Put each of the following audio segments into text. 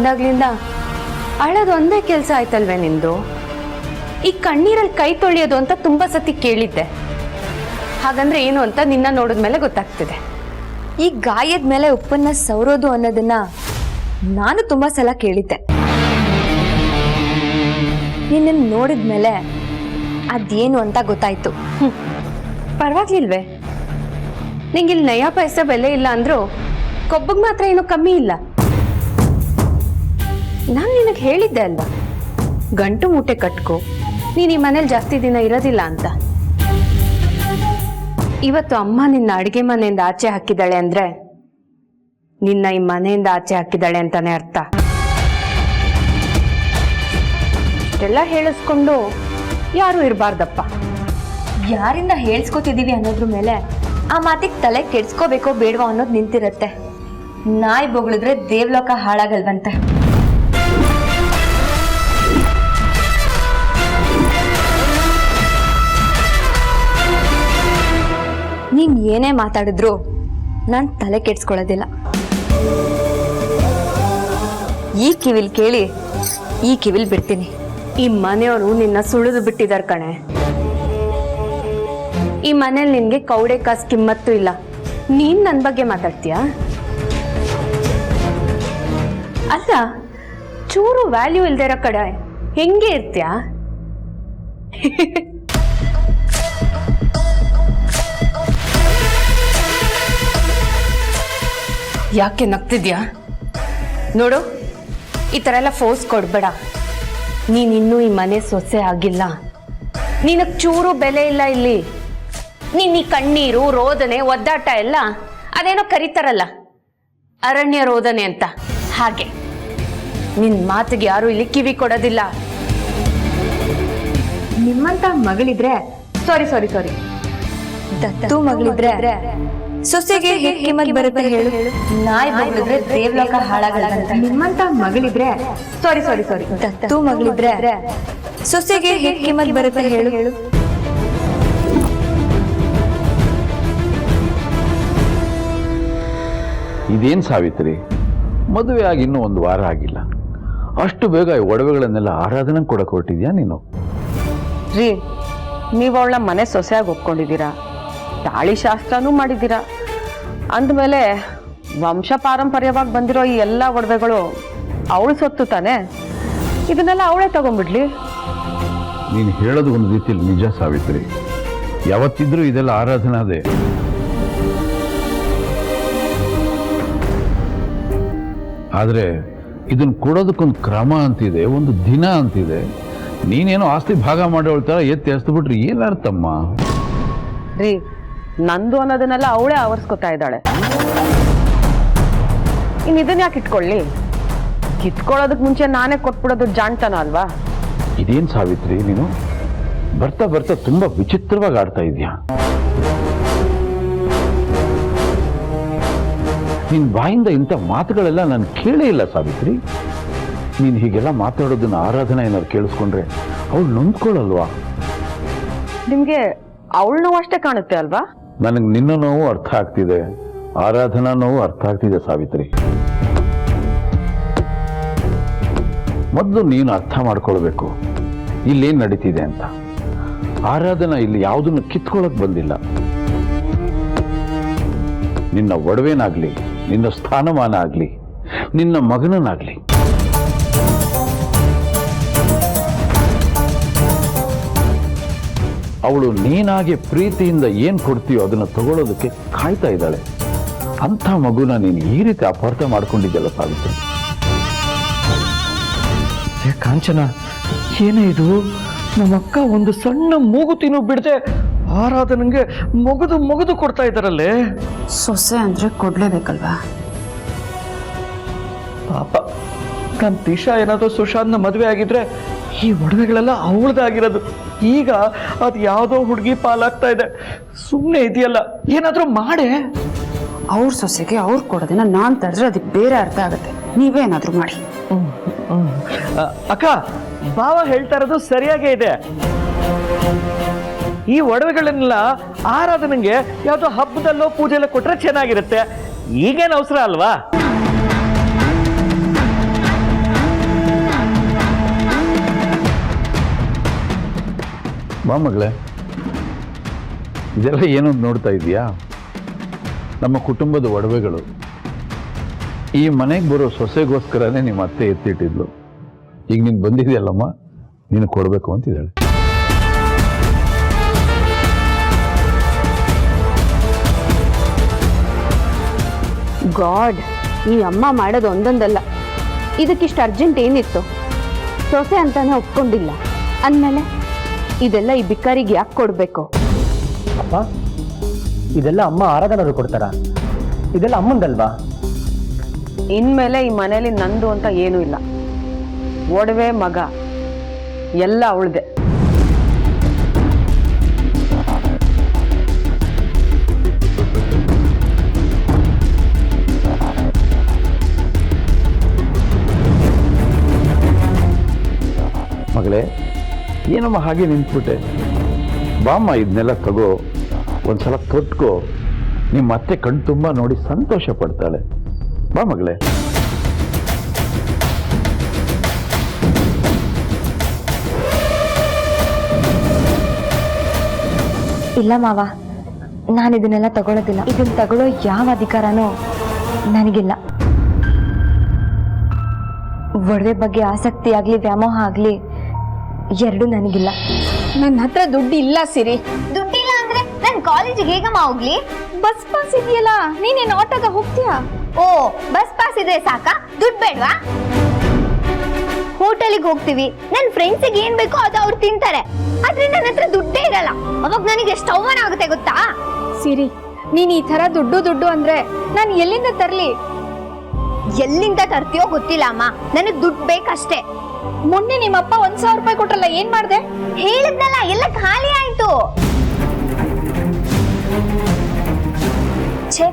ಬಂದಾಗ್ಲಿಂದ ಅಳೋದು ಒಂದೇ ಕೆಲಸ ಆಯ್ತಲ್ವೇ ನಿಂದು? ಈ ಕಣ್ಣೀರಲ್ಲಿ ಕೈ ತೊಳೆಯೋದು ಅಂತ ತುಂಬಾ ಸತಿ ಕೇಳಿದ್ದೆ. ಹಾಗಂದ್ರೆ ಏನು ಅಂತ ನಿನ್ನ ನೋಡಿದ್ಮೇಲೆ ಗೊತ್ತಾಗ್ತಿದೆ. ಈ ಗಾಯದ ಮೇಲೆ ಉಪ್ಪನ್ನ ಸವರೋದು ಅನ್ನೋದನ್ನ ನಾನು ತುಂಬಾ ಸಲ ಕೇಳಿದ್ದೆ. ನಿನ್ನ ನೋಡಿದ್ಮೇಲೆ ಅದೇನು ಅಂತ ಗೊತ್ತಾಯ್ತು. ಪರವಾಗಿಲ್ವೇ? ನಿಂಗಿಲ್ಲಿ ನಯಾ ಪೈಸೆ ಬೆಲೆ ಇಲ್ಲ ಅಂದ್ರೂ ಕೊಬ್ಬಗ್ ಮಾತ್ರ ಏನು ಕಮ್ಮಿ ಇಲ್ಲ. ನಾನು ನಿನಗೆ ಹೇಳಿದ್ದೆ ಅಲ್ವಾ, ಗಂಟು ಮೂಟೆ ಕಟ್ಕೋ, ನೀನು ಈ ಮನೇಲಿ ಜಾಸ್ತಿ ದಿನ ಇರೋದಿಲ್ಲ ಅಂತ. ಇವತ್ತು ಅಮ್ಮ ನಿನ್ನ ಅಡಿಗೆ ಮನೆಯಿಂದ ಆಚೆ ಹಾಕಿದ್ದಾಳೆ ಅಂದ್ರೆ ನಿನ್ನ ಈ ಮನೆಯಿಂದ ಆಚೆ ಹಾಕಿದ್ದಾಳೆ ಅಂತಾನೆ ಅರ್ಥ. ಎಲ್ಲ ಹೇಳಿಸ್ಕೊಂಡು ಯಾರು ಇರಬಾರ್ದಪ್ಪ. ಯಾರಿಂದ ಹೇಳ್ಸ್ಕೊತಿದೀವಿ ಅನ್ನೋದ್ರ ಮೇಲೆ ಆ ಮಾತಿಗೆ ತಲೆ ಕೆಡ್ಸ್ಕೋಬೇಕೋ ಬೇಡವೋ ಅನ್ನೋದು ನಿಂತಿರತ್ತೆ. ನಾಯಿ ಬೊಗಳಿದ್ರೆ ದೇವ್ಲೋಕ ಹಾಳಾಗಲ್ವಂತೆ. ನೀನ್ ಏನೇ ಮಾತಾಡಿದ್ರು ನಾನ್ ತಲೆ ಕೆಡ್ಸ್ಕೊಳ್ಳೋದಿಲ್ಲ. ಈ ಕಿವಿಲ್ ಕೇಳಿ ಈ ಕಿವಿಲ್ ಬಿಡ್ತೀನಿ. ಈ ಮನೆಯವರು ನಿನ್ನ ಸುಳಿದು ಬಿಟ್ಟಿದಾರ ಕಣೆ. ಈ ಮನೇಲಿ ನಿನ್ಗೆ ಕೌಡೆ ಕಾಸು ಕಿಮ್ಮತ್ತು ಇಲ್ಲ. ನೀನ್ ನನ್ನ ಬಗ್ಗೆ ಮಾತಾಡ್ತೀಯಾ? ಅಲ್ಲ, ಚೂರು ವ್ಯಾಲ್ಯೂ ಇಲ್ದೇ ಇರೋ ಕಡೆ ಹೆಂಗೆ ಇರ್ತೀಯಾ? ಯಾಕೆ ನಗ್ತಿದ್ಯಾ? ನೋಡು, ಈ ಥರ ಎಲ್ಲ ಫೋರ್ಸ್ ಕೊಡ್ಬೇಡ. ನೀನಿನ್ನೂ ಈ ಮನೆ ಸೊಸೆ ಆಗಿಲ್ಲ. ನಿನಗೆ ಚೂರು ಬೆಲೆ ಇಲ್ಲ ಇಲ್ಲಿ. ನೀನ್ ಈ ಕಣ್ಣೀರು, ರೋದನೆ, ಒದ್ದಾಟ ಎಲ್ಲ ಅದೇನೋ ಕರೀತಾರಲ್ಲ ಅರಣ್ಯ ರೋದನೆ ಅಂತ, ಹಾಗೆ ನಿನ್ ಮಾತಿಗೆ ಯಾರು ಇಲ್ಲಿ ಕಿವಿ ಕೊಡೋದಿಲ್ಲ. ನಿಮ್ಮಂತ ಮಗಳಿದ್ರೆ ಸಾರಿ ದತ್ತು ಮಗಳಿದ್ರೆ ಸೊಸೆಗೆ ಹೇಗೆ ಕಿಮ್ಮತ್ ಬರುತ್ತೆ ಹೇಳು? ನಾಯಿ ಬೊಗಳಿದ್ರೆ ದೇವ್ಲೋಕ ಹಾಳಾಗಲ್ವಂತೆ. ನಿಮ್ಮಂತ ಮಗಳಿದ್ರೆ ಸಾರಿ ದತ್ತು ಮಗಳಿದ್ರೆ ಸೊಸೆಗೆ ಹೇಗೆ ಕಿಮ್ಮತ್ ಬರುತ್ತೆ ಹೇಳು? ಇದೇನು ಸಾವಿತ್ರಿ, ಮದುವೆ ಆಗಿ ಇನ್ನೂ 1 ವಾರ ಆಗಿಲ್ಲ, ಅಷ್ಟು ಬೇಗ ಈ ಒಡವೆಗಳನ್ನೆಲ್ಲ ಆರಾಧನೆ ಕೊಡಕ್ಕೆ ಹೊರಟಿದ್ಯಾ ನೀನು? ರೀ, ನೀವು ಅವಳ ಮನೆ ಸೊಸೆಯಾಗಿ ಒಪ್ಕೊಂಡಿದ್ದೀರಾ, ತಾಳಿ ಶಾಸ್ತ್ರನೂ ಮಾಡಿದ್ದೀರಾ. ಅಂದಮೇಲೆ ವಂಶ ಪಾರಂಪರ್ಯವಾಗಿ ಬಂದಿರೋ ಈ ಎಲ್ಲ ಒಡವೆಗಳು ಅವಳು ಸೊತ್ತು ತಾನೆ. ಇದನ್ನೆಲ್ಲ ಅವಳೇ ತಗೊಂಡ್ಬಿಡ್ಲಿ. ನೀನು ಹೇಳೋದು ಒಂದು ರೀತಿಯಲ್ಲಿ ನಿಜ ಸಾವಿತ್ರಿ. ಯಾವತ್ತಿದ್ರೂ ಇದೆಲ್ಲ ಆರಾಧನಾ ಅದೇ. ಆದರೆ ಇದನ್ನ ಕೊಡೋದಕ್ಕೊಂದು ಕ್ರಮ ಅಂತಿದೆ, ಒಂದು ದಿನ ಅಂತಿದೆ. ನೀನೇನೋ ಆಸ್ತಿ ಭಾಗ ಮಾಡೋಳ್ತಾರ ಎತ್ತಿ ಎಸ್ದುಬಿಟ್ರೆ ಏನರ್ಥಮ್ಮ? ರೀ, ನಂದು ಅನ್ನೋದನ್ನೆಲ್ಲ ಅವಳೇ ಆವರಿಸ್ಕೊತಾ ಇದ್ದಾಳೆ. ಇನ್ನು ಇದನ್ನ ಯಾಕೆ ಇಟ್ಕೊಳ್ಳಿ? ಕಿತ್ಕೊಳ್ಳೋದಕ್ಕೆ ಮುಂಚೆ ನಾನೇ ಕೊಟ್ಬಿಡೋದು ಜಾಣ್ತನ ಅಲ್ವಾ? ಇದೇನು ಸಾವಿತ್ರಿ, ನೀನು ಬರ್ತಾ ಬರ್ತಾ ತುಂಬಾ ವಿಚಿತ್ರವಾಗಿ ಆಡ್ತಾ ಇದೀಯಾ. ನಿನ್ ಬಾಯಿಂದ ಇಂಥ ಮಾತುಗಳೆಲ್ಲ ನಾನು ಕೇಳೇ ಇಲ್ಲ ಸಾವಿತ್ರಿ. ನೀನು ಹೀಗೆಲ್ಲ ಮಾತಾಡೋದನ್ನ ಆರಾಧನಾ ಏನಾದ್ರು ಕೇಳಿಸ್ಕೊಂಡ್ರೆ ಅವಳು ನೊಂದ್ಕೊಳ್ಳಲ್ವಾ? ನಿಮ್ಗೆ ಅವಳ ನೋವು ಅಷ್ಟೇ ಕಾಣುತ್ತೆ ಅಲ್ವಾ? ನನಗೆ ನಿನ್ನ ನೋವು ಅರ್ಥ ಆಗ್ತಿದೆ, ಆರಾಧನಾ ನೋವು ಅರ್ಥ ಆಗ್ತಿದೆ ಸಾವಿತ್ರಿ. ಮೊದಲು ನೀನು ಅರ್ಥ ಮಾಡ್ಕೊಳ್ಬೇಕು ಇಲ್ಲೇನ್ ನಡೀತಿದೆ ಅಂತ. ಆರಾಧನಾ ಇಲ್ಲಿ ಯಾವುದನ್ನು ಕಿತ್ಕೊಳ್ಳಕ್ ಬಂದಿಲ್ಲ. ನಿನ್ನ ಒಡವೆನಾಗ್ಲಿ, ನಿನ್ನ ಸ್ಥಾನಮಾನ ಆಗ್ಲಿ, ನಿನ್ನ ಮಗನನ್ನಾಗ್ಲಿ, ಅವಳು ನೀನಾಗೆ ಪ್ರೀತಿಯಿಂದ ಏನ್ ಕೊಡ್ತೀಯೋ ಅದನ್ನ ತಗೊಳ್ಳೋದಕ್ಕೆ ಕಾಯ್ತಾ ಇದ್ದಾಳೆ. ಅಂಥ ಮಗುನ ನೀನು ಈ ರೀತಿ ಅಪಾರ್ಥ ಮಾಡ್ಕೊಂಡಿದ್ದಲ್ಲ ಸಾವಿತ್ರಿ. ಕಾಂಚನ, ಏನೇ ಇದು? ನಮ್ಮಕ್ಕ ಒಂದು ಸಣ್ಣ ಮೂಗುತಿನೂ ಬಿಡದೆ ಆರಾಧನೆಗೆ ಮೊಗದು ಕೊಡ್ತಾ ಇದ್ದಾರಲ್ಲೇ. ಸೊಸೆ ಅಂದ್ರೆ ಕೊಡ್ಲೇಬೇಕಲ್ವಾ? ಪಾಪ, ನನ್ನ ತೀಶಾ ಏನಾದರೂ ಸುಶಾಂತ್ನ ಮದುವೆ ಆಗಿದ್ರೆ ಈ ಒಡವೆಗಳೆಲ್ಲ ಅವಳದಾಗಿರೋದು. ಈಗ ಅದು ಯಾವುದೋ ಹುಡುಗಿ ಪಾಲಾಗ್ತಾ ಇದೆ. ಸುಮ್ಮನೆ ಇದೆಯಲ್ಲ, ಏನಾದರೂ ಮಾಡೇ. ಅವ್ರ ಸೊಸೆಗೆ ಅವ್ರು ಕೊಡೋದನ್ನ ನಾನು ತಡೆದ್ರೆ ಅದಕ್ಕೆ ಬೇರೆ ಅರ್ಥ ಆಗುತ್ತೆ. ನೀವೇ ಏನಾದರೂ ಮಾಡಿ. ಅಕ್ಕ, ಭಾವ ಹೇಳ್ತಾ ಇರೋದು ಸರಿಯಾಗೇ ಇದೆ. ಈ ಒಡವೆಗಳನ್ನೆಲ್ಲ ಆರಾಧನೆಗೆ ಯಾವುದೋ ಹಬ್ಬದಲ್ಲೋ ಪೂಜೆಲ್ಲೋ ಕೊಟ್ರೆ ಚೆನ್ನಾಗಿರುತ್ತೆ. ಈಗೇನು ಅವಸರ ಅಲ್ವಾ? ಬಾ ಮಗಳೇ, ಇದೆಲ್ಲ ಏನು ಅಂತ ನೋಡ್ತಾ ಇದೀಯಾ? ನಮ್ಮ ಕುಟುಂಬದ ಒಡವೆಗಳು. ಈ ಮನೆಗೆ ಬರೋ ಸೊಸೆಗೋಸ್ಕರನೇ ನಿಮ್ಮ ಅತ್ತೆ ಎತ್ತಿಟ್ಟಿದ್ಲು. ಈಗ ನೀನು ಬಂದಿದೆಯಲ್ಲಮ್ಮ, ನೀನು ಕೊಡಬೇಕು ಅಂತಿದ್ದಾಳೆ. ಗಾಡ್, ಈ ಅಮ್ಮ ಮಾಡೋದು ಒಂದೊಂದಲ್ಲ. ಇದಕ್ಕಿಷ್ಟು ಅರ್ಜೆಂಟ್ ಏನಿತ್ತು? ಸೊಸೆ ಅಂತಾನೆ ಒಪ್ಕೊಂಡಿಲ್ಲ ಅಂದಮೇಲೆ ಇದೆಲ್ಲ ಈ ಬಿಕಾರಿಗೆ ಯಾಕೆ ಕೊಡಬೇಕು? ಅಪ್ಪ, ಇದೆಲ್ಲ ಅಮ್ಮ ಆರಾಧನರು ಕೊಡ್ತಾರ? ಇದೆಲ್ಲ ಅಮ್ಮಂದಲ್ವಾ? ಇನ್ಮೇಲೆ ಈ ಮನೇಲಿ ನಂದು ಅಂತ ಏನೂ ಇಲ್ಲ. ಒಡವೆ, ಮಗ ಎಲ್ಲ ಅವಳದೆ. ಮಗಳೇ, ಏನಮ್ಮ ಹಾಗೆ ನಿಂತ್ಬಿಟ್ಟೆ? ಬಾಮ್ಮ, ಇದನ್ನೆಲ್ಲ ತಗೋ, ಒಂದ್ಸಲ ತೊಟ್ಕೋ. ನಿಮ್ಮ ಅತ್ತೆ ಕಣ್ ತುಂಬ ನೋಡಿ ಸಂತೋಷ ಪಡ್ತಾಳೆ. ಬಾ ಮಗಳೇ. ಇಲ್ಲ ಮಾವ, ನಾನು ಇದನ್ನೆಲ್ಲ ತಗೊಳ್ಳೋದಿಲ್ಲ. ಇದನ್ನ ತಗೊಳ್ಳೋ ಯಾವ ಅಧಿಕಾರನೂ ನನಗಿಲ್ಲ. ಒಡವೆ ಬಗ್ಗೆ ಆಸಕ್ತಿ ಆಗ್ಲಿ ವ್ಯಾಮೋಹ ಆಗ್ಲಿ ಎರಡು ನನಗಿಲ್ಲ. ನನ್ನ ಹತ್ರ ದುಡ್ಡು ಇಲ್ಲ ಸಿರಿ. ದುಡ್ಡಿಲ್ಲ ಅಂದ್ರೆ ನಾನು ಕಾಲೇಜಿಗೆ ಹೇಗಮ್ಮ ಹೋಗ್ಲಿ? ಬಸ್ ಪಾಸ್ ಇದೆಯಲ್ಲ, ನೀನೇನು ಆಟೋಗ ಹೋಗ್ತೀಯಾ? ಓ, ಬಸ್ ಪಾಸ್ ಇದ್ರೆ ಸಾಕಾ? ದುಡ್ಡು ಬೇಡ್ವಾ? ಹೋಟೆಲಿಗೆ ಹೋಗ್ತೀವಿ, ನನ್ನ ಫ್ರೆಂಡ್ಸಿಗೆ ಏನ್ ಬೇಕೋ ಅದು ಅವ್ರು ತಿಂತಾರೆ, ಆದ್ರೆ ನನ್ನ ಹತ್ರ ದುಡ್ಡೇ ಇರಲ್ಲ. ಅವಾಗ ನನಗೆ ಎಷ್ಟು ಅವಮಾನ ಆಗುತ್ತೆ ಗೊತ್ತಾ? ಸಿರಿ, ನೀನ್ ಈ ತರ ದುಡ್ಡು ಅಂದ್ರೆ ನಾನು ಎಲ್ಲಿಂದ ತರ್ಲಿ? ಎಲ್ಲಿಂದ ತರ್ತೀಯೋ ಗೊತ್ತಿಲ್ಲ ಅಮ್ಮ, ನನಗ್ ದುಡ್ಡು ಬೇಕಷ್ಟೇ. ಮೊನ್ನೆ ನಿಮ್ಮಪ್ಪ 1,000 ರೂಪಾಯಿ ಕೊಟ್ರಲ್ಲ, ಏನ್ ಮಾಡ್ದೆ? ಹೇಳಿದ್ನಲ್ಲ, ಎಲ್ಲ ಖಾಲಿ ಆಯ್ತು. ಛೇ,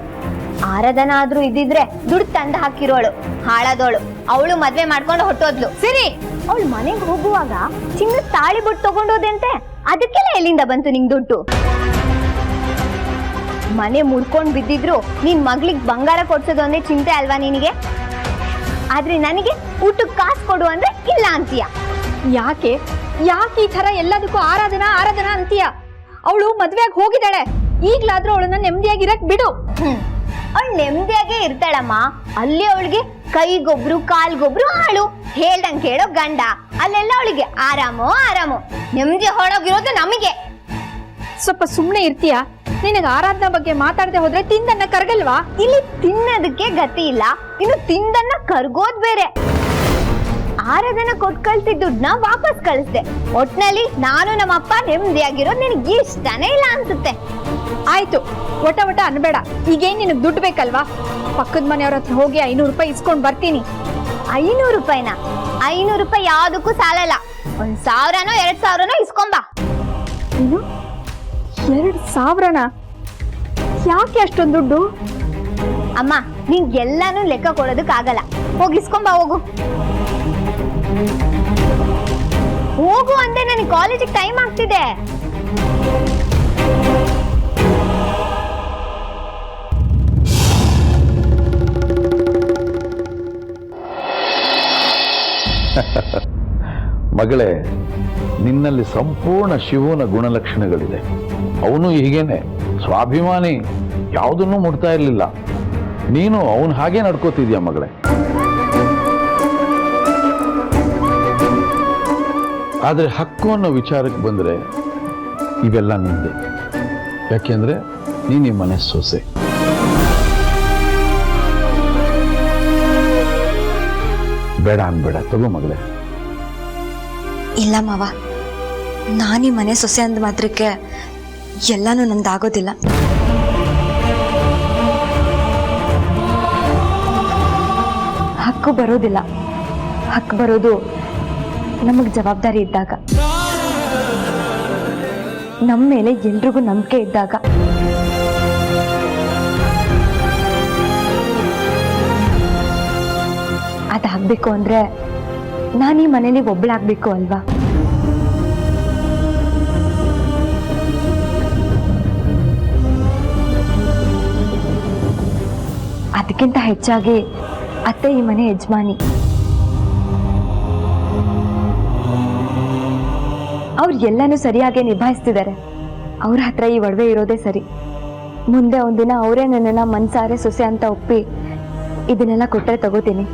ಆರಾಧನಾ ಆದ್ರೂ ಇದ್ದಿದ್ರೆ ದುಡ್ಡು ತಂದು ಹಾಕಿರೋಳು, ಹಾಳಾದೋಳು. ಅವಳು ಮದ್ವೆ ಮಾಡ್ಕೊಂಡು ಹೊಟ್ಟೋದ್ಲು. ಸಿರಿ, ಅವಳು ಮನೆಗೆ ಹೋಗುವಾಗ ಚಿನ್ನದ ತಾಳಿ ಬಿಟ್ಟು ತಗೊಂಡೋದಂತೆ, ಅದಕ್ಕೆಲ್ಲ ಎಲ್ಲಿಂದ ಬಂತು ನಿಂಗ್ ದುಡ್ಡು? ಮನೆ ಮುಡ್ಕೊಂಡ್ ಬಿದ್ದಿದ್ರು ನಿನ್ ಮಗ್ಳಿಗ್ ಬಂಗಾರ ಕೊಡ್ಸೋದು ಅಂದ್ರೆ ಚಿಂತೆ ಅಲ್ವಾ ನಿನಗೆ? ಆದ್ರೆ ನನಗೆ ಊಟಕ್ಕೆ ಕಾಸು ಕೊಡು ಅಂದ್ರೆ ಇಲ್ಲ ಅಂತೀಯ. ಯಾಕೆ ಈ ತರ ಎಲ್ಲದಕ್ಕೂ ಆರಾಧನಾ ಅಂತೀಯ? ಅವಳು ಮದ್ವೆಯಾಗಿ ಹೋಗಿದ್ದಾಳೆ, ಈಗ್ಲಾದ್ರೂ ಅವಳನ್ನ ನೆಮ್ಮದಿಯಾಗಿರಕ್ ಬಿಡು. ಅವಳು ನೆಮ್ಮದಿಯಾಗೇ ಇರ್ತಾಳಮ್ಮ. ಅಲ್ಲಿ ಅವಳಿಗೆ ಕೈಗೊಬ್ರು ಕಾಲ್ಗೊಬ್ರು ಆಳು, ಹೇಳ್ದಂಗ್ ಕೇಳೋ ಗಂಡ. ಅಲ್ಲೆಲ್ಲ ಅವಳಿಗೆ ಆರಾಮೋ. ನೆಮ್ಮದಿ ಹೊಳಗಿರೋದು ನಮಗೆ. ಸ್ವಲ್ಪ ಸುಮ್ನೆ ಇರ್ತೀಯಾ? ನಿನಗೆ ಆರಾಧನಾ ಬಗ್ಗೆ ಮಾತಾಡದೆ ಹೋದ್ರೆ ತಿಂದನ್ನ ಕರಗಲ್ವಾ? ಇಲ್ಲಿ ತಿನ್ನೋದಕ್ಕೆ ಗತಿ ಇಲ್ಲ, ಇನ್ನು ತಿಂದನ್ನ ಕರ್ಗೋದ್ ಬೇರೆ. ಆರಾಧನಾ ಕೊಟ್ಟು ಕಳ್ಸಿದ ದುಡ್ಡನ್ನ ವಾಪಸ್ ಕಳಿಸ್ದೆ. ಒಟ್ನಲ್ಲಿ ನಾನು ನಮ್ಮಪ್ಪ ನೆಮ್ಮದಿಯಾಗಿರೋದು ನಿನಗೆ ಇಷ್ಟನೇ ಇಲ್ಲ ಅನ್ಸುತ್ತೆ. ಆಯ್ತು, ಒಟ ಅನ್ಬೇಡ. ಈಗೇನ್ ನಿನಗ್ ದುಡ್ಡು ಬೇಕಲ್ವಾ? ಪಕ್ಕದ ಮನೆಯವ್ರ ಹತ್ರ ಹೋಗಿ 500 ರೂಪಾಯಿ ಇಸ್ಕೊಂಡ್ ಬರ್ತೀನಿ. 500 ರೂಪಾಯಿನ? 500 ರೂಪಾಯಿ ಯಾವ್ದಕ್ಕೂ ಸಾಲಲ್ಲ. 1,000ನೋ 2,000ನೋ ಇಸ್ಕೊಂಬ. ಏನು, 2,000ನ? ಯಾಕೆ ಅಷ್ಟೊಂದು ದುಡ್ಡು? ಅಮ್ಮ, ನಿಂಗೆಲ್ಲಾನು ಲೆಕ್ಕ ಕೊಡೋದಕ್ಕಾಗಲ್ಲ. ಹೋಗಿ ಇಸ್ಕೊಂಬ, ಹೋಗು ಅಂದ್ರೆ ನನಗೆ ಕಾಲೇಜಿಗೆ ಟೈಮ್ ಆಗ್ತಿದೆ. ಮಗಳೇ, ನಿನ್ನಲ್ಲಿ ಸಂಪೂರ್ಣ ಶಿವನ ಗುಣಲಕ್ಷಣಗಳಿದೆ. ಅವನು ಹೀಗೇನೆ ಸ್ವಾಭಿಮಾನಿ, ಯಾವುದನ್ನೂ ಮುಟ್ತಾ ಇರಲಿಲ್ಲ. ನೀನು ಅವನು ಹಾಗೆ ನಡ್ಕೋತಿದ್ಯಾ ಮಗಳೇ. ಆದರೆ ಹಕ್ಕು ಅನ್ನೋ ವಿಚಾರಕ್ಕೆ ಬಂದರೆ ಇವೆಲ್ಲ ನಿಂದೆ. ಯಾಕೆಂದ್ರೆ ನೀನು ಈ ಮನೆ ಸೊಸೆ. ಬೇಡ ಅನ್ಬೇಡ, ತಗೋ ಮಗಳೇ. ಇಲ್ಲ ಮಾವ, ನಾನೀ ಮನೆ ಸೊಸೆ ಅಂದ ಮಾತ್ರಕ್ಕೆ ಎಲ್ಲಾನು ನಂದಾಗೋದಿಲ್ಲ. ಹಕ್ಕು ಬರೋದಿಲ್ಲ. ಹಕ್ಕು ಬರೋದು ನಮಗ್ ಜವಾಬ್ದಾರಿ ಇದ್ದಾಗ, ನಮ್ಮ ಮೇಲೆ ಎಲ್ರಿಗೂ ನಂಬಿಕೆ ಇದ್ದಾಗ. ಅದಾಗ್ಬೇಕು ಅಂದ್ರೆ ನಾನು ಈ ಮನೇಲಿ ಒಬ್ಳಾಗ್ಬೇಕು ಅಲ್ವಾ? ಅದಕ್ಕಿಂತ ಹೆಚ್ಚಾಗಿ ಅತ್ತೆ ಈ ಮನೆ ಯಜಮಾನಿ. ಅವ್ರು ಎಲ್ಲನೂ ಸರಿಯಾಗಿ ನಿಭಾಯಿಸ್ತಿದ್ದಾರೆ. ಅವ್ರ ಹತ್ರ ಈ ಒಡವೆ ಇರೋದೇ ಸರಿ. ಮುಂದೆ ಒಂದಿನ ಅವರೇ ನನ್ನನ್ನು ಮನ್ಸಾರೆ ಸೊಸೆ ಅಂತ ಒಪ್ಪಿ ಇದನ್ನೆಲ್ಲ ಕೊಟ್ಟರೆ ತಗೋತೀನಿ.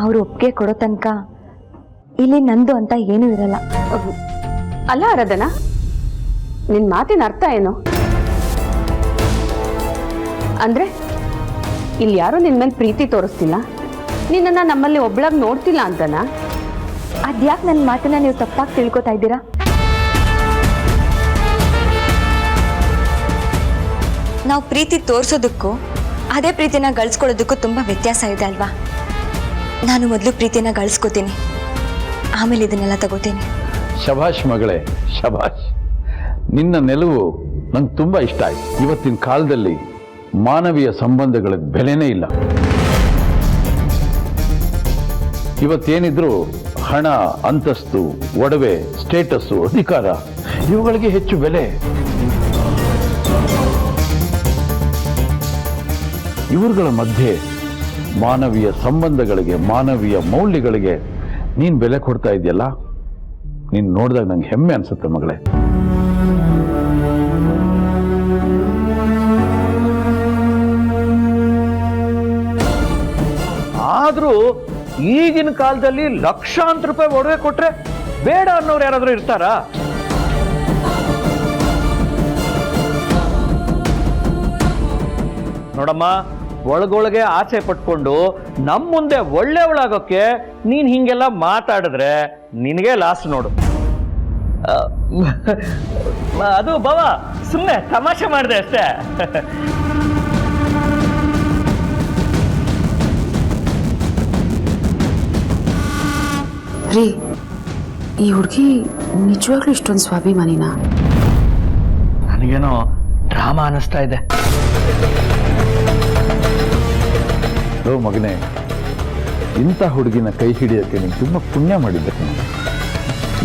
ಅವ್ರು ಒಪ್ಪಿಗೆ ಕೊಡೋ ತನಕ ಇಲ್ಲಿ ನಂದು ಅಂತ ಏನೂ ಇರಲ್ಲ. ಅಲ್ಲ ಆರಾಧನಾ, ನಿನ್ ಮಾತಿನ ಅರ್ಥ ಏನು? ಅಂದ್ರೆ ಇಲ್ಲಿ ಯಾರು ನಿನ್ ಮೇಲೆ ಪ್ರೀತಿ ತೋರಿಸ್ತಿಲ್ಲ, ನಿನ್ನನ್ನ ನಮ್ಮಲ್ಲಿ ಒಬ್ಳಾಗ್ ನೋಡ್ತಿಲ್ಲ ಅಂತನಾ? ಅದ್ಯಾಕೆ ನನ್ನ ಮಾತನ್ನ ನೀವು ತಪ್ಪಾಗಿ ತಿಳ್ಕೊತಾ ಇದ್ದೀರಾ? ನಾವು ಪ್ರೀತಿ ತೋರಿಸೋದಕ್ಕೂ ಅದೇ ಪ್ರೀತಿನ ಗಳಿಸ್ಕೊಳ್ಳೋದಕ್ಕೂ ತುಂಬ ವ್ಯತ್ಯಾಸ ಇದೆ ಅಲ್ವಾ? ನಾನು ಮೊದಲು ಪ್ರೀತಿನ ಗಳಿಸ್ಕೋತೀನಿ, ಆಮೇಲೆ ಇದನ್ನೆಲ್ಲ ತಗೋತೀನಿ. ಶಭಾಷ್ ಮಗಳೇ, ಶಭಾಷ್. ನಿನ್ನ ನಿಲುವು ನಂಗೆ ತುಂಬ ಇಷ್ಟ ಆಯ್ತು. ಇವತ್ತಿನ ಕಾಲದಲ್ಲಿ ಮಾನವೀಯ ಸಂಬಂಧಗಳ ಬೆಲೆನೇ ಇಲ್ಲ. ಇವತ್ತೇನಿದ್ರು ಹಣ, ಅಂತಸ್ತು, ಒಡವೆ, ಸ್ಟೇಟಸ್ಸು, ಅಧಿಕಾರ ಇವುಗಳಿಗೆ ಹೆಚ್ಚು ಬೆಲೆ. ಇವರುಗಳ ಮಧ್ಯೆ ಮಾನವೀಯ ಸಂಬಂಧಗಳಿಗೆ, ಮಾನವೀಯ ಮೌಲ್ಯಗಳಿಗೆ ನೀನು ಬೆಲೆ ಕೊಡ್ತಾ ಇದೆಯಲ್ಲ, ನೀನು ನೋಡಿದಾಗ ನಂಗೆ ಹೆಮ್ಮೆ ಅನ್ಸುತ್ತೆ ಮಗಳೇ. ಆದ್ರೂ ಈಗಿನ ಕಾಲದಲ್ಲಿ ಲಕ್ಷಾಂತರ ರೂಪಾಯಿ ಒಡವೆ ಕೊಟ್ರೆ ಬೇಡ ಅನ್ನೋರು ಯಾರಾದ್ರೂ ಇರ್ತಾರಾ? ನೋಡಮ್ಮ, ಒಳಗೊಳಗೆ ಆಸೆ ಪಟ್ಕೊಂಡು ನಮ್ಮ ಮುಂದೆ ಒಳ್ಳೆಯವಳಾಗೋಕ್ಕೆ ನೀನ್ ಹಿಂಗೆಲ್ಲ ಮಾತಾಡಿದ್ರೆ ನಿನಗೆ ಲಾಸ್ ನೋಡು. ಅದು ಬಾವ, ಸುಮ್ಮನೆ ತಮಾಷೆ ಮಾಡಿದೆ ಅಷ್ಟೇ. ರೀ, ಈ ಹುಡುಗಿ ನಿಜವಾಗ್ಲೂ ಇಷ್ಟೊಂದು ಸ್ವಾಭಿಮಾನಿನಾ? ನನಗೇನೋ ಡ್ರಾಮಾ ಅನ್ನಿಸ್ತಾ ಇದೆ. ಓ ಮಗನೇ, ಇಂಥ ಹುಡುಗಿನ ಕೈ ಹಿಡಿಯೋಕ್ಕೆ ನೀನು ತುಂಬ ಪುಣ್ಯ ಮಾಡಿದ್ದೆ.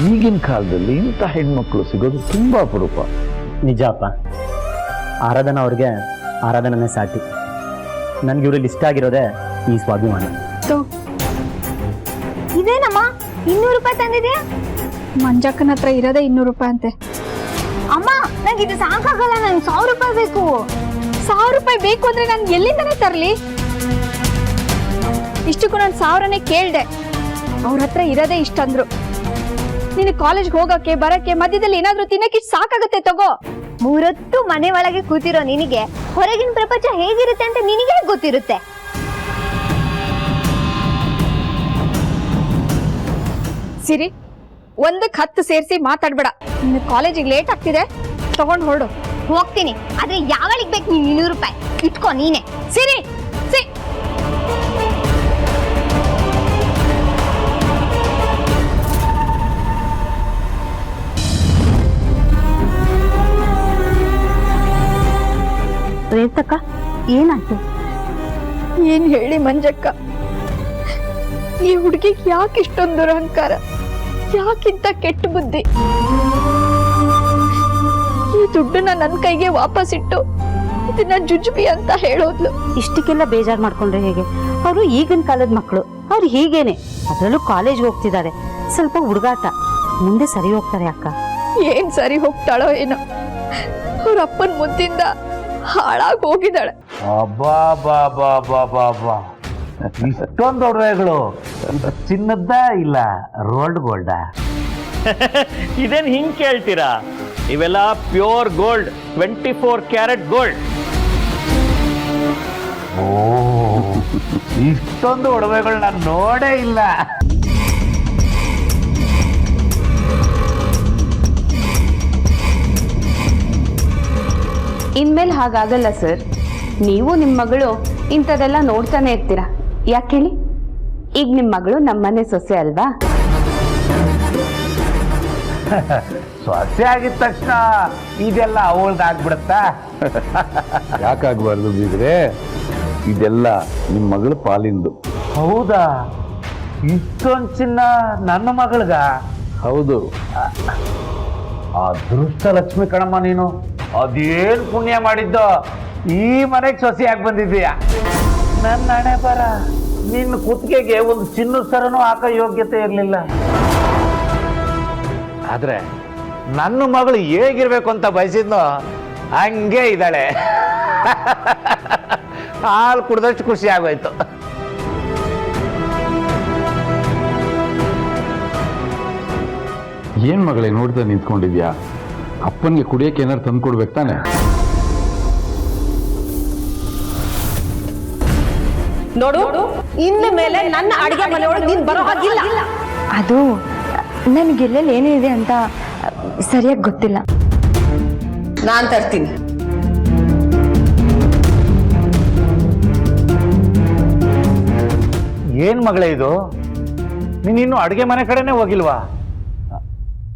ಈಗಿನ ಕಾಲದಲ್ಲಿ ಇಂಥ ಹೆಣ್ಮಕ್ಳು ಸಿಗೋದು ತುಂಬ ಅಪರೂಪ. ನಿಜ ಅಪ್ಪ, ಆರಾಧನಾ ಅವ್ರಿಗೆ ಆರಾಧನನೇ ಸಾಟಿ. ನನಗೆ ಇವ್ರಲ್ಲಿ ಇಷ್ಟ ಆಗಿರೋದೇ ಈ ಸ್ವಾಭಿಮಾನ. ಇದೇನಮ್ಮ 200 ರೂಪಾಯಿ ತಂದಿದ್ಯಾ? ಮಂಜಕ್ಕನ ಹತ್ರ ಇರೋದೇ 200 ರೂಪಾಯಿ ಅಂತೆ. ಅಮ್ಮ, ನಂಗೆ ಇದು ಸಾಕಾಗಲ್ಲ, ನಂಗೆ 1000 ರೂಪಾಯಿ ಬೇಕು. 1000 ರೂಪಾಯಿ ಬೇಕು ಅಂದ್ರೆ ನಾನು ಎಲ್ಲಿಂದನೇ ತರಲಿ? ಇಷ್ಟಕ್ಕೂ ನಾನು 1000ನೇ ಕೇಳ್ದೆ. ಅವ್ರ ಹತ್ರ ಇರೋದೇ ಇಷ್ಟ ಅಂದ್ರು. ನೀನು ಕಾಲೇಜ್ಗೆ ಹೋಗಕ್ಕೆ ಬರಕ್ಕೆ ಮಧ್ಯದಲ್ಲಿ ಏನಾದ್ರೂ ತಿನ್ನಕ್ಕೆ ಸಾಕಾಗತ್ತೆ, ತಗೋ. 3 ಹೊತ್ತು ಮನೆ ಒಳಗೆ ಕೂತಿರೋ ನಿನಗೆ ಹೊರಗಿನ ಪ್ರಪಂಚ ಹೇಗಿರುತ್ತೆ ಅಂತ ನಿನಗೆ ಗೊತ್ತಿರುತ್ತೆ. ಸಿರಿ, 1ಕ್ಕೆ 10 ಸೇರಿಸಿ ಮಾತಾಡ್ಬೇಡ. ನಿನ್ನ ಕಾಲೇಜಿಗೆ ಲೇಟ್ ಆಗ್ತಿದೆ, ತಗೊಂಡು ಹೊರಡು. ಹೋಗ್ತೀನಿ, ಆದ್ರೆ ಯಾವಳಿಗೆ ಬೇಕು ನೀನು 200 ರೂಪಾಯಿ? ಇಟ್ಕೋ ನೀನೆ. ಸಿರಿ, ರೇತಕ್ಕ, ಏನಾಯ್ತು? ಏನ್ ಹೇಳಿ ಮಂಜಕ್ಕ, ಈ ಹುಡುಗಿಗೆ ಯಾಕೆ ಇಷ್ಟೊಂದು ದುರಹಂಕಾರ, ಯಾಕಿಂತ ಕೆಟ್ಟ ಬುದ್ಧಿ? ಈ ದುಡ್ಡನ್ನ ನನ್ನ ಕೈಗೆ ವಾಪಸ್ ಇಟ್ಟು ಇದನ್ನ ಜುಜುಬಿ ಅಂತ ಹೇಳೋದ್ಲು. ಇಷ್ಟಕ್ಕೆಲ್ಲ ಬೇಜಾರು ಮಾಡ್ಕೊಂಡ್ರೆ ಹೇಗೆ? ಅವರು ಈಗಿನ ಕಾಲದ ಮಕ್ಕಳು, ಅವ್ರು ಹೀಗೇನೆ. ಅದರಲ್ಲೂ ಕಾಲೇಜ್ಗೆ ಹೋಗ್ತಿದ್ದಾರೆ, ಸ್ವಲ್ಪ ಹುಡುಗಾಟ. ಮುಂದೆ ಸರಿ ಹೋಗ್ತಾರೆ ಅಕ್ಕ. ಏನ್ ಸರಿ ಹೋಗ್ತಾಳೋ ಏನೋ, ಅವ್ರ ಅಪ್ಪನ ಮುದ್ದಿಂದ ಹಾಳಾಗಿ ಹೋಗಿದ್ದಾಳೆ. ಇಷ್ಟೊಂದು ಒಡವೆಗಳು ಚಿನ್ನದ್ದ ಇಲ್ಲ ರೋಲ್ಡ್ ಗೋಲ್ಡ? ಇದೇನ್ ಹಿಂಗ್ ಕೇಳ್ತೀರಾ? ಇವೆಲ್ಲ ಪ್ಯೂರ್ ಗೋಲ್ಡ್, 24 ಕ್ಯಾರೆಟ್ ಗೋಲ್ಡ್. ಓ, ಇಷ್ಟೊಂದು ಒಡವೆಗಳು ನಾನು ನೋಡೇ ಇಲ್ಲ. ಇನ್ಮೇಲೆ ಹಾಗಾಗಲ್ಲ ಸರ್. ನೀವು ನಿಮ್ಮ ಮಗಳು ಇಂಥದೆಲ್ಲ ನೋಡ್ತಾನೆ ಇರ್ತೀರಾ. ಯಾಕೆ ಹೇಳಿ? ಈಗ ನಿಮ್ಮ ಮಗಳು ನಮ್ಮನೆ ಸೊಸೆ ಅಲ್ವಾ? ಸೊಸೆ ಆಗಿದ ತಕ್ಷಣ ಇದೆಲ್ಲ ಅವಳ್ದಾಗ್ಬಿಡುತ್ತಾ? ಯಾಕಾಗಬಾರ್ದು ಬೀಗ್ರೆ? ಇದೆಲ್ಲ ನಿಮ್ಮ ಮಗಳ ಪಾಲಿಂದು. ಹೌದಾ? ಇಷ್ಟೊಂದು ಚಿನ್ನ ನನ್ನ ಮಗಳಗ? ಹೌದು. ಅದೃಷ್ಟ ಲಕ್ಷ್ಮಿ ಕಣಮ್ಮ ನೀನು. ಅದೇನು ಪುಣ್ಯ ಮಾಡಿದ್ದ ಈ ಮನೆಗೆ ಸೊಸೆಯಾಗಿ ಬಂದಿದ್ದೀಯ. ನನ್ನ ಹಣೆ ಬರ, ನಿನ್ನ ಕುತ್ತಿಗೆಗೆ ಒಂದು ಚಿನ್ನದ ಸರನೂ ಹಾಕೋ ಯೋಗ್ಯತೆ ಇರಲಿಲ್ಲ. ಆದ್ರೆ ನನ್ನ ಮಗಳು ಹೇಗಿರ್ಬೇಕು ಅಂತ ಬಯಸಿದ್ನೋ ಹಂಗೆ ಇದ್ದಾಳೆ. ಹಾಲು ಕುಡ್ದಷ್ಟು ಖುಷಿ ಆಗೋಯ್ತು. ಏನ್ ಮಗಳೇ ನೋಡ್ತಾ ನಿಂತ್ಕೊಂಡಿದ್ಯಾ? ಅಪ್ಪನಿಗೆ ಕುಡಿಯಕ್ಕೆ ಏನಾರು ತಂದು ಕೊಡ್ಬೇಕು ತಾನೆ? ನೋಡು, ಇನ್ನು ಮೇಲೆ ನನ್ನ ಅಡಿಗೆ ಮನೆಯೊಳಗೆ ನೀನ್ ಬರೋ ಹಾಗಿಲ್ಲ. ಅದು ನನಗೆಲ್ಲೆಲ್ಲಿ ಏನಿದೆ ಅಂತ ಸರಿಯಾಗಿ ಗೊತ್ತಿಲ್ಲ. ನಾನ್ ತರ್ತೀನಿ. ಏನ್ ಮಗಳೇ ಇದು? ನೀನಿನ್ನು ಅಡುಗೆ ಮನೆ ಕಡೆನೆ ಹೋಗಿಲ್ವಾ?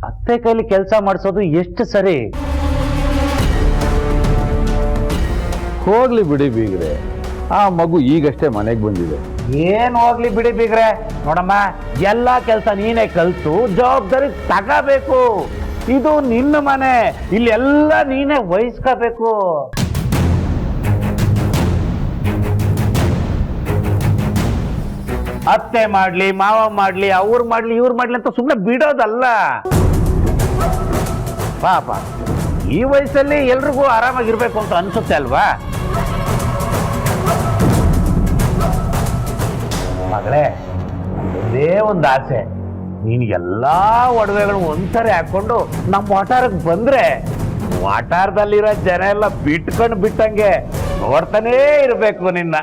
ಅತ್ತೆ ಕೈಲಿ ಕೆಲಸ ಮಾಡಿಸೋದು ಎಷ್ಟು ಸರಿ? ಹೋಗ್ಲಿ ಬಿಡಿ ಬೀಗ್ರೆ, ಆ ಮಗು ಈಗಷ್ಟೇ ಮನೆಗೆ ಬಂದಿದೆ. ಏನ್ ಹೋಗ್ಲಿ ಬಿಡಿ ಬೀಗ್ರೆ, ನೋಡಮ್ಮ, ಎಲ್ಲಾ ಕೆಲಸ ನೀನೇ ಕಲ್ತು ಜವಾಬ್ದಾರಿ ತಗೋಬೇಕು. ಇದು ನಿನ್ನ ಮನೆ, ಇಲ್ಲೆಲ್ಲ ನೀನೇ ವಹಿಸ್ಕೋಬೇಕು. ಅತ್ತೆ ಮಾಡ್ಲಿ, ಮಾವ ಮಾಡ್ಲಿ, ಅವ್ರು ಮಾಡ್ಲಿ, ಇವ್ರು ಮಾಡ್ಲಿ ಅಂತ ಸುಮ್ಮನೆ ಬಿಡೋದಲ್ಲ. ಪಾಪ ಈ ವಯಸ್ಸಲ್ಲಿ ಎಲ್ರಿಗೂ ಆರಾಮಾಗಿರ್ಬೇಕು ಅಂತ ಅನ್ಸುತ್ತೆ ಅಲ್ವಾ? ಮಗಳೇ, ಒಂದೇ ಒಂದು ಆಸೆ, ನೀನು ಎಲ್ಲಾ ಒಡವೆಗಳು ಒಂದ್ಸರಿ ಹಾಕೊಂಡು ನಮ್ಮ ವಾಟಾರಕ್ಕೆ ಬಂದ್ರೆ ವಾಟಾರದಲ್ಲಿರೋ ಜನ ಎಲ್ಲ ಬಿಟ್ಕೊಂಡು ಬಿಟ್ಟಂಗೆ ನೋಡ್ತಾನೇ ಇರ್ಬೇಕು ನಿನ್ನ.